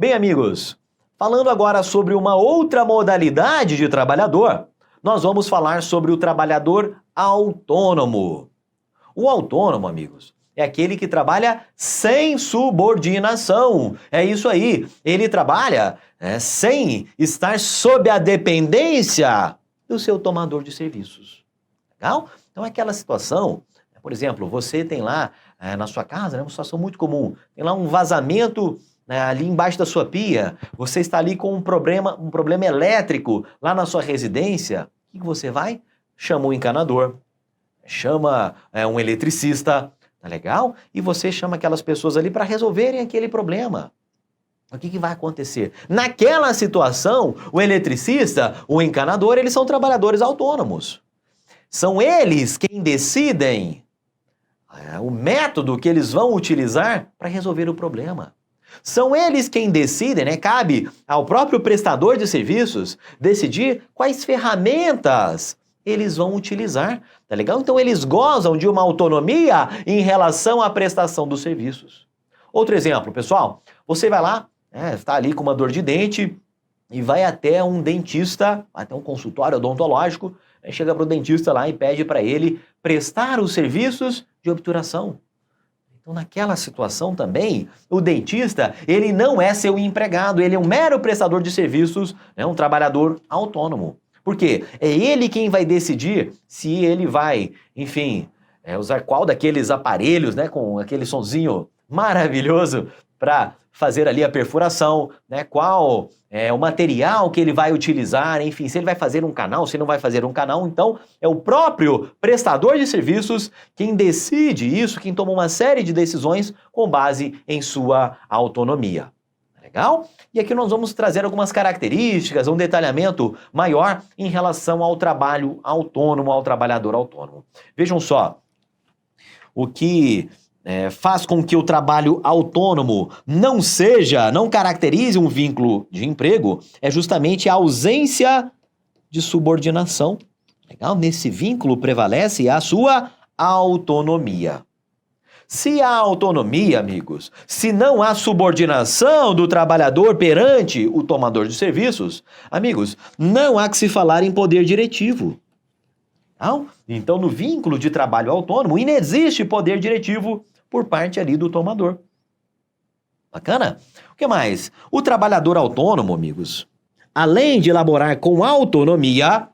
Bem, amigos, falando agora sobre uma outra modalidade de trabalhador, nós vamos falar sobre o trabalhador autônomo. O autônomo, amigos, é aquele que trabalha sem subordinação. É isso aí, ele trabalha sem estar sob a dependência do seu tomador de serviços. Legal? Então é aquela situação, por exemplo, você tem lá na sua casa, uma situação muito comum, tem lá um vazamento ali embaixo da sua pia, você está ali com um problema elétrico lá na sua residência, o que você vai? Chama um encanador, chama um eletricista, tá legal? E você chama aquelas pessoas ali para resolverem aquele problema. O que vai acontecer? Naquela situação, o eletricista, o encanador, eles são trabalhadores autônomos. São eles quem decidem o método que eles vão utilizar para resolver o problema. São eles quem decidem, cabe ao próprio prestador de serviços decidir quais ferramentas eles vão utilizar, tá legal? Então eles gozam de uma autonomia em relação à prestação dos serviços. Outro exemplo, pessoal, você vai lá, está ali com uma dor de dente e vai até um dentista, até um consultório odontológico, chega para o dentista lá e pede para ele prestar os serviços de obturação. Então, naquela situação também, o dentista, ele não é seu empregado, ele é um mero prestador de serviços, um trabalhador autônomo. Por quê? É ele quem vai decidir se ele vai, enfim, usar qual daqueles aparelhos, com aquele sonzinho maravilhoso para fazer ali a perfuração, qual é o material que ele vai utilizar, enfim, se ele vai fazer um canal, se não vai fazer um canal. Então, é o próprio prestador de serviços quem decide isso, quem toma uma série de decisões com base em sua autonomia. Legal? E aqui nós vamos trazer algumas características, um detalhamento maior em relação ao trabalho autônomo, ao trabalhador autônomo. Vejam só, o que faz com que o trabalho autônomo não caracterize um vínculo de emprego é justamente a ausência de subordinação. Legal? Nesse vínculo prevalece a sua autonomia. Se há autonomia, amigos, se não há subordinação do trabalhador perante o tomador de serviços, amigos, não há que se falar em poder diretivo. Então, no vínculo de trabalho autônomo, inexiste poder diretivo por parte ali do tomador. Bacana? O que mais? O trabalhador autônomo, amigos, além de elaborar com autonomia,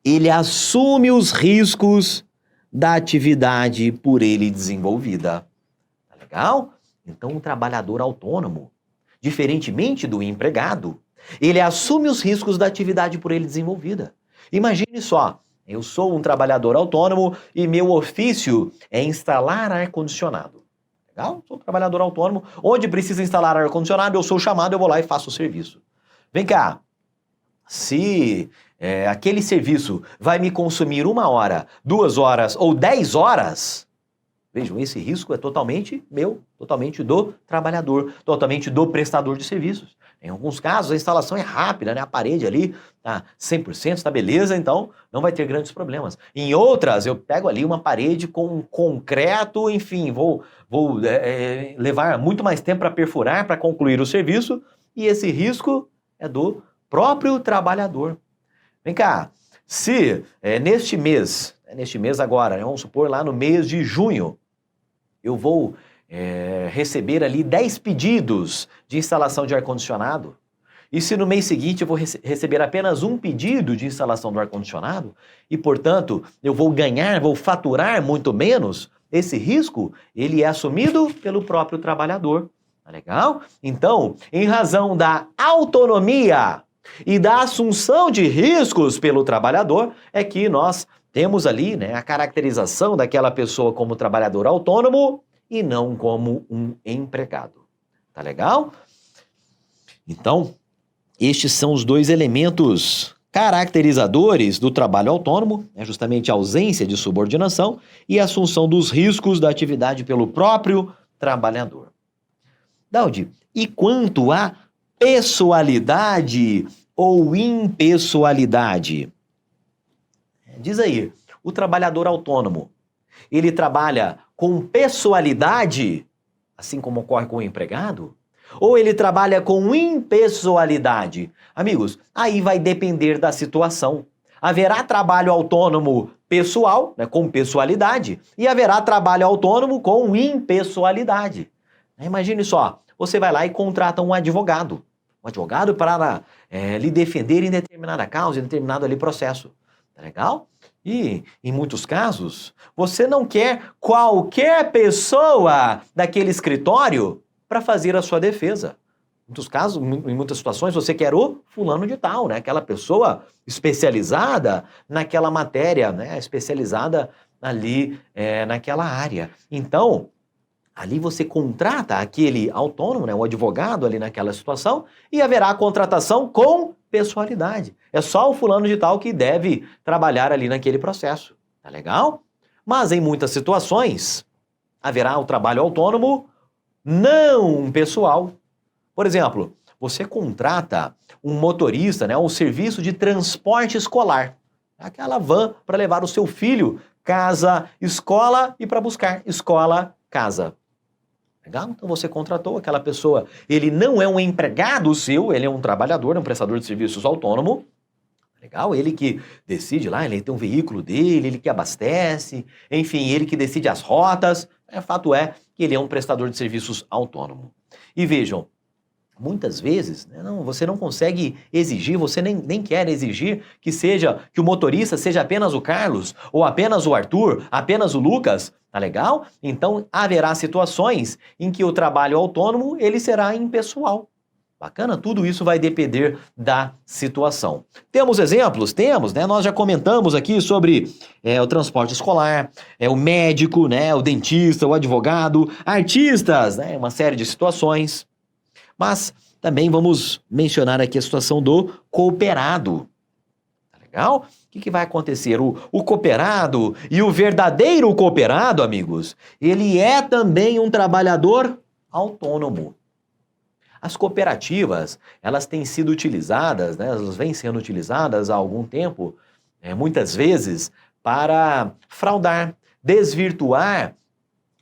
ele assume os riscos da atividade por ele desenvolvida. Tá legal? Então, o trabalhador autônomo, diferentemente do empregado, ele assume os riscos da atividade por ele desenvolvida. Imagine só, eu sou um trabalhador autônomo e meu ofício é instalar ar-condicionado. Legal? Sou um trabalhador autônomo. Onde precisa instalar ar-condicionado, eu sou chamado, eu vou lá e faço o serviço. Vem cá, se aquele serviço vai me consumir 1 hora, 2 horas ou 10 horas, vejam, esse risco é totalmente meu, totalmente do trabalhador, totalmente do prestador de serviços. Em alguns casos, a instalação é rápida, a parede ali está 100%, está beleza, então não vai ter grandes problemas. Em outras, eu pego ali uma parede com concreto, enfim, vou levar muito mais tempo para perfurar, para concluir o serviço, e esse risco é do próprio trabalhador. Vem cá, se neste mês agora, vamos supor lá no mês de junho, eu vou receber ali 10 pedidos de instalação de ar-condicionado, e se no mês seguinte eu vou receber apenas um pedido de instalação do ar-condicionado, e portanto eu vou faturar muito menos, esse risco ele é assumido pelo próprio trabalhador. Tá legal? Então, em razão da autonomia e da assunção de riscos pelo trabalhador, é que nós temos ali a caracterização daquela pessoa como trabalhador autônomo e não como um empregado. Tá legal? Então, estes são os dois elementos caracterizadores do trabalho autônomo, justamente a ausência de subordinação e a assunção dos riscos da atividade pelo próprio trabalhador. Daudi, e quanto à pessoalidade ou impessoalidade? Diz aí, o trabalhador autônomo, ele trabalha com pessoalidade, assim como ocorre com o empregado? Ou ele trabalha com impessoalidade? Amigos, aí vai depender da situação. Haverá trabalho autônomo pessoal, né, com pessoalidade, e haverá trabalho autônomo com impessoalidade. Imagine só, você vai lá e contrata um advogado para lhe defender em determinada causa, em determinado ali processo. Tá legal? E, em muitos casos, você não quer qualquer pessoa daquele escritório para fazer a sua defesa. Em muitos casos, em muitas situações, você quer o fulano de tal, né? Aquela pessoa especializada naquela matéria, né? Especializada ali naquela área. Então, ali você contrata aquele autônomo, né? O advogado ali naquela situação, e haverá contratação com pessoalidade. É só o fulano de tal que deve trabalhar ali naquele processo. Tá legal? Mas em muitas situações, haverá o trabalho autônomo não pessoal. Por exemplo, você contrata um motorista, né, um serviço de transporte escolar. Aquela van para levar o seu filho casa, escola e para buscar escola, casa. Legal? Então você contratou aquela pessoa. Ele não é um empregado seu, ele é um trabalhador, um prestador de serviços autônomo. Legal? Ele que decide lá, ele tem um veículo dele, ele que abastece, enfim, ele que decide as rotas. Fato é que ele é um prestador de serviços autônomo. E vejam, muitas vezes, né, você não consegue exigir, você nem quer exigir que o motorista seja apenas o Carlos, ou apenas o Arthur, apenas o Lucas, tá legal? Então haverá situações em que o trabalho autônomo ele será impessoal. Bacana? Tudo isso vai depender da situação. Temos exemplos? Temos, né? Nós já comentamos aqui sobre o transporte escolar, o médico, né? O dentista, o advogado, artistas, né? Uma série de situações. Mas também vamos mencionar aqui a situação do cooperado. Tá legal? O que vai acontecer? O cooperado e o verdadeiro cooperado, amigos, ele é também um trabalhador autônomo. As cooperativas, elas têm sido utilizadas, né, elas vêm sendo utilizadas há algum tempo, muitas vezes, para fraudar, desvirtuar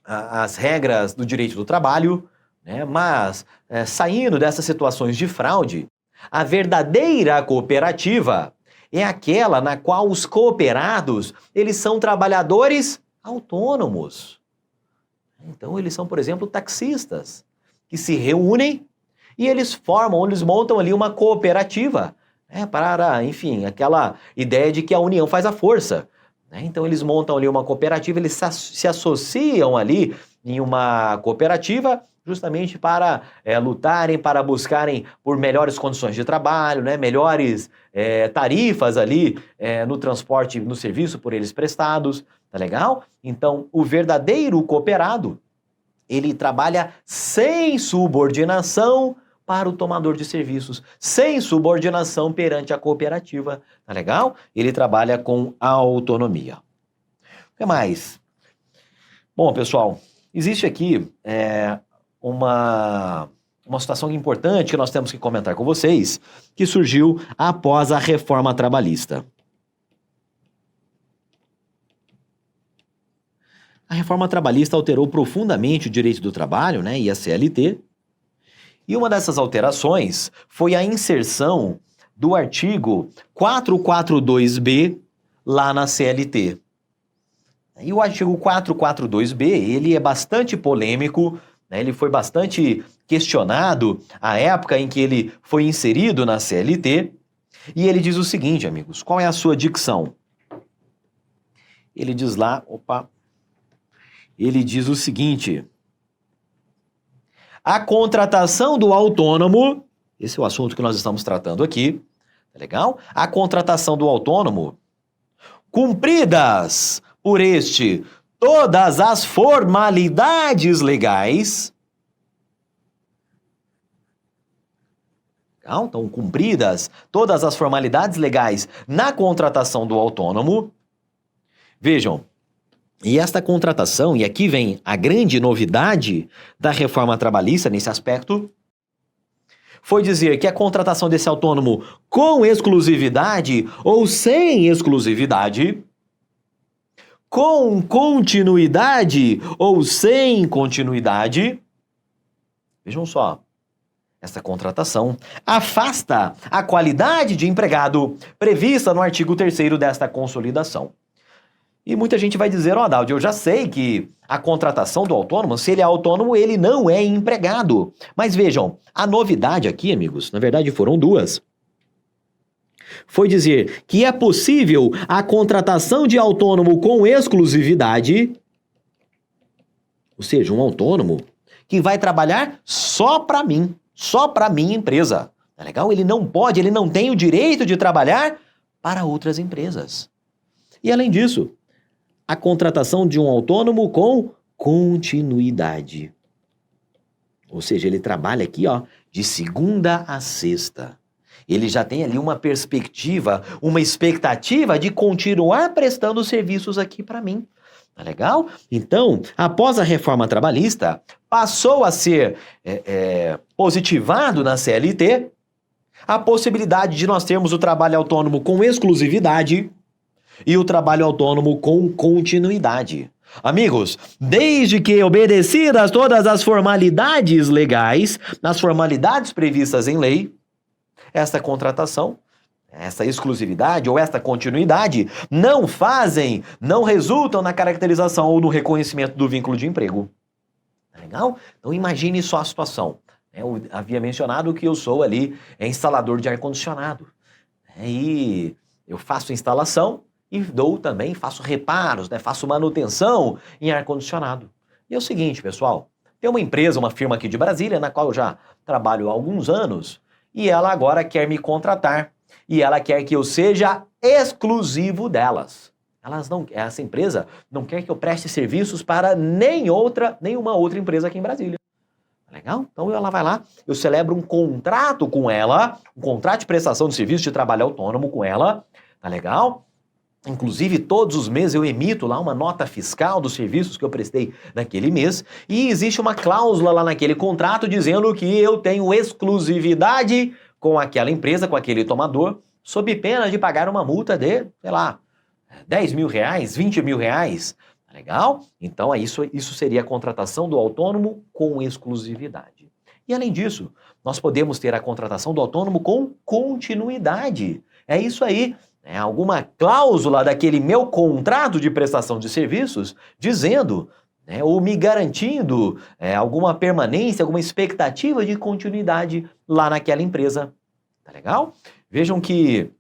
as regras do direito do trabalho, né, mas saindo dessas situações de fraude, a verdadeira cooperativa é aquela na qual os cooperados, eles são trabalhadores autônomos. Então, eles são, por exemplo, taxistas, que se reúnem e eles montam ali uma cooperativa, para, enfim, aquela ideia de que a união faz a força. Então eles montam ali uma cooperativa, eles se associam ali em uma cooperativa justamente para lutarem, para buscarem por melhores condições de trabalho, né, melhores tarifas ali no transporte, no serviço por eles prestados, tá legal? Então o verdadeiro cooperado, ele trabalha sem subordinação para o tomador de serviços, sem subordinação perante a cooperativa, tá legal? Ele trabalha com autonomia. O que mais? Bom, pessoal, existe aqui uma situação importante que nós temos que comentar com vocês, que surgiu após a reforma trabalhista. A reforma trabalhista alterou profundamente o direito do trabalho, né, e a CLT. E uma dessas alterações foi a inserção do artigo 442B lá na CLT. E o artigo 442B, ele é bastante polêmico, né, ele foi bastante questionado à época em que ele foi inserido na CLT. E ele diz o seguinte, amigos, qual é a sua dicção? Ele diz lá, ele diz o seguinte: a contratação do autônomo, esse é o assunto que nós estamos tratando aqui, tá legal? A contratação do autônomo, cumpridas por este todas as formalidades legais, então, cumpridas todas as formalidades legais na contratação do autônomo. Vejam, e esta contratação, e aqui vem a grande novidade da reforma trabalhista nesse aspecto, foi dizer que a contratação desse autônomo com exclusividade ou sem exclusividade, com continuidade ou sem continuidade, vejam só, Essa contratação afasta a qualidade de empregado prevista no artigo 3º desta consolidação. E muita gente vai dizer, Adaldo, eu já sei que a contratação do autônomo, se ele é autônomo, ele não é empregado. Mas vejam, a novidade aqui, amigos, na verdade foram duas. Foi dizer que é possível a contratação de autônomo com exclusividade, ou seja, um autônomo que vai trabalhar só para mim, só para minha empresa. Tá legal? Ele não pode, ele não tem o direito de trabalhar para outras empresas. E além disso, a contratação de um autônomo com continuidade. Ou seja, ele trabalha aqui, de segunda a sexta. Ele já tem ali uma perspectiva, uma expectativa de continuar prestando serviços aqui para mim. Tá legal? Então, após a reforma trabalhista, passou a ser positivado na CLT a possibilidade de nós termos o trabalho autônomo com exclusividade e o trabalho autônomo com continuidade. Amigos, desde que obedecidas todas as formalidades legais, as formalidades previstas em lei, essa contratação, essa exclusividade ou esta continuidade não resultam na caracterização ou no reconhecimento do vínculo de emprego. Tá legal? Então imagine só a situação. Eu havia mencionado que eu sou ali instalador de ar-condicionado. E eu faço instalação e faço reparos, faço manutenção em ar-condicionado. E é o seguinte, pessoal, tem uma empresa, uma firma aqui de Brasília, na qual eu já trabalho há alguns anos, e ela agora quer me contratar, e ela quer que eu seja exclusivo delas. Essa empresa não quer que eu preste serviços para nenhuma outra empresa aqui em Brasília. Legal? Então ela vai lá, eu celebro um contrato com ela, um contrato de prestação de serviço de trabalho autônomo com ela, tá legal? Inclusive, todos os meses eu emito lá uma nota fiscal dos serviços que eu prestei naquele mês e existe uma cláusula lá naquele contrato dizendo que eu tenho exclusividade com aquela empresa, com aquele tomador, sob pena de pagar uma multa de, sei lá, 10 mil reais, 20 mil reais. Legal? Então, isso seria a contratação do autônomo com exclusividade. E além disso, nós podemos ter a contratação do autônomo com continuidade. É isso aí. Alguma cláusula daquele meu contrato de prestação de serviços dizendo, ou me garantindo alguma permanência, alguma expectativa de continuidade lá naquela empresa. Tá legal? Vejam que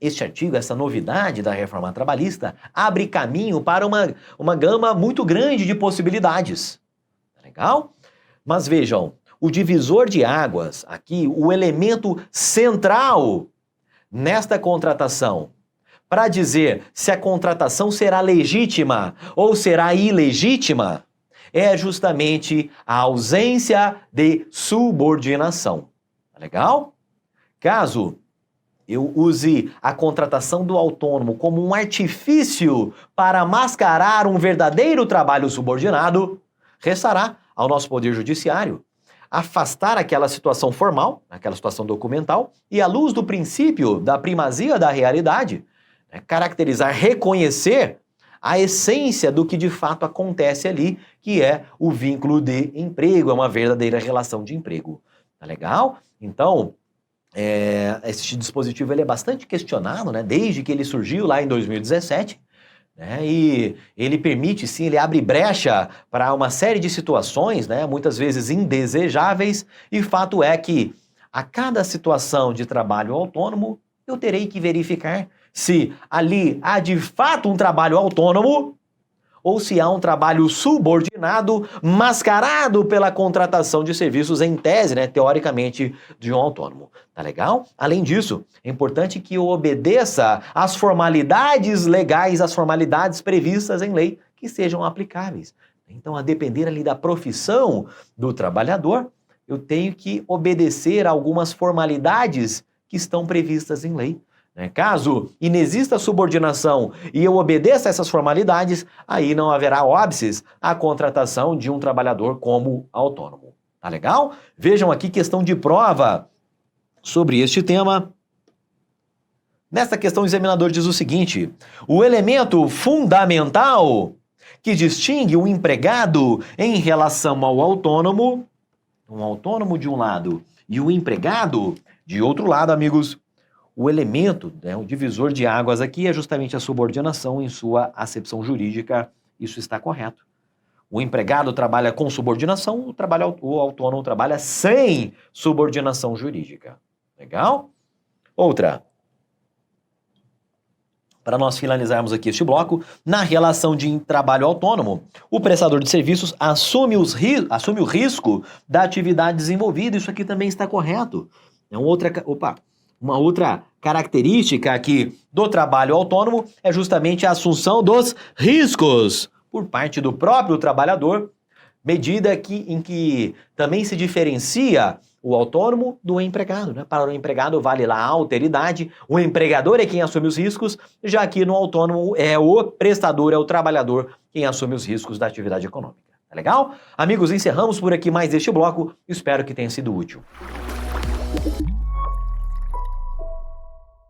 este artigo, essa novidade da reforma trabalhista, abre caminho para uma gama muito grande de possibilidades. Tá legal? Mas vejam, o divisor de águas aqui, o elemento central nesta contratação, para dizer se a contratação será legítima ou será ilegítima, é justamente a ausência de subordinação. Tá legal? Caso eu use a contratação do autônomo como um artifício para mascarar um verdadeiro trabalho subordinado, restará ao nosso Poder Judiciário afastar aquela situação formal, aquela situação documental, e à luz do princípio da primazia da realidade, caracterizar, reconhecer a essência do que de fato acontece ali, que é o vínculo de emprego, é uma verdadeira relação de emprego. Tá legal? Então, esse dispositivo ele é bastante questionado, desde que ele surgiu lá em 2017, e ele permite, sim, ele abre brecha para uma série de situações, muitas vezes indesejáveis, e fato é que a cada situação de trabalho autônomo, eu terei que verificar se ali há de fato um trabalho autônomo ou se há um trabalho subordinado mascarado pela contratação de serviços em tese, teoricamente, de um autônomo. Tá legal? Além disso, é importante que eu obedeça às formalidades legais, às formalidades previstas em lei que sejam aplicáveis. Então, a depender ali da profissão do trabalhador, eu tenho que obedecer a algumas formalidades que estão previstas em lei. Caso inexista subordinação e eu obedeça a essas formalidades, aí não haverá óbices à contratação de um trabalhador como autônomo. Tá legal? Vejam aqui questão de prova sobre este tema. Nesta questão, o examinador diz o seguinte: o elemento fundamental que distingue o empregado em relação ao autônomo, um autônomo de um lado e o empregado. De outro lado, amigos, o elemento, né, o divisor de águas aqui é justamente a subordinação em sua acepção jurídica. Isso está correto. O empregado trabalha com subordinação, o autônomo trabalha sem subordinação jurídica. Legal? Outra. Para nós finalizarmos aqui este bloco, na relação de trabalho autônomo, o prestador de serviços assume o risco da atividade desenvolvida. Isso aqui também está correto. Uma outra característica aqui do trabalho autônomo é justamente a assunção dos riscos por parte do próprio trabalhador, medida em que também se diferencia o autônomo do empregado, né? Para o empregado vale lá a alteridade, o empregador é quem assume os riscos, já que no autônomo é o prestador, é o trabalhador quem assume os riscos da atividade econômica. Tá legal? Amigos, encerramos por aqui mais este bloco, espero que tenha sido útil.